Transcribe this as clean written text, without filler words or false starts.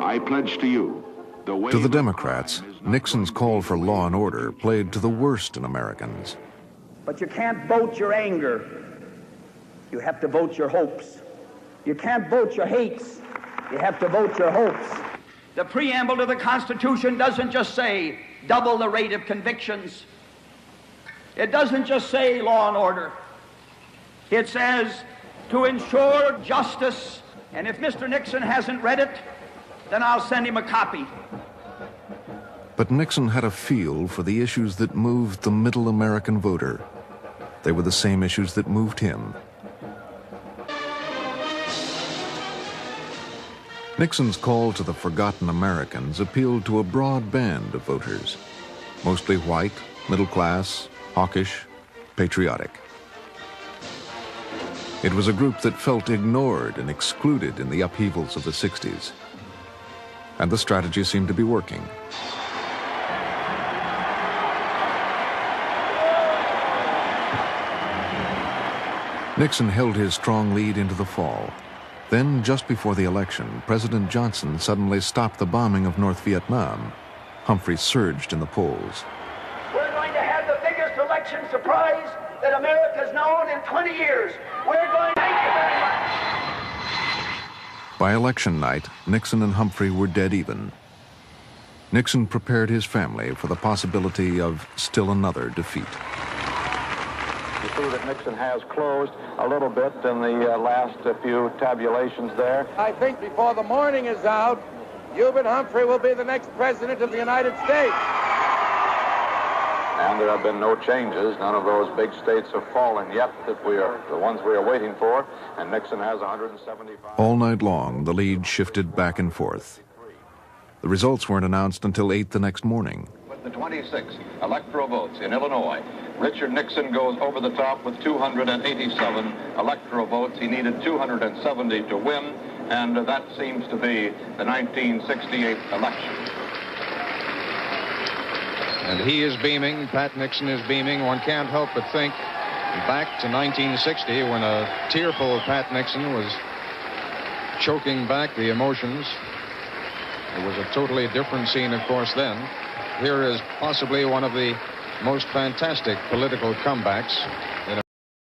I pledge to you the way... To the Democrats, Nixon's call for law and order played to the worst in Americans. But you can't vote your anger. You have to vote your hopes. You can't vote your hates. You have to vote your hopes. The preamble to the Constitution doesn't just say double the rate of convictions. It doesn't just say law and order. It says to ensure justice, and if Mr. Nixon hasn't read it, then I'll send him a copy. But Nixon had a feel for the issues that moved the middle American voter. They were the same issues that moved him. Nixon's call to the forgotten Americans appealed to a broad band of voters, mostly white, middle class, hawkish, patriotic. It was a group that felt ignored and excluded in the upheavals of the 60s. And the strategy seemed to be working. Nixon held his strong lead into the fall. Then, just before the election, President Johnson suddenly stopped the bombing of North Vietnam. Humphrey surged in the polls. We're going to have the biggest election surprise that America's known in 20 years. We're going to... Thank you very much. By election night, Nixon and Humphrey were dead even. Nixon prepared his family for the possibility of still another defeat. You see that Nixon has closed a little bit in the last few tabulations there. I think before the morning is out, Hubert Humphrey will be the next president of the United States. And there have been no changes. None of those big states have fallen yet that the ones we are waiting for. And Nixon has 175. All night long, the lead shifted back and forth. The results weren't announced until 8 the next morning. With the 26 electoral votes in Illinois, Richard Nixon goes over the top with 287 electoral votes. He needed 270 to win, and that seems to be the 1968 election. And he is beaming, Pat Nixon is beaming. One can't help but think back to 1960 when a tearful Pat Nixon was choking back the emotions. It was a totally different scene, of course, then. Here is possibly one of the most fantastic political comebacks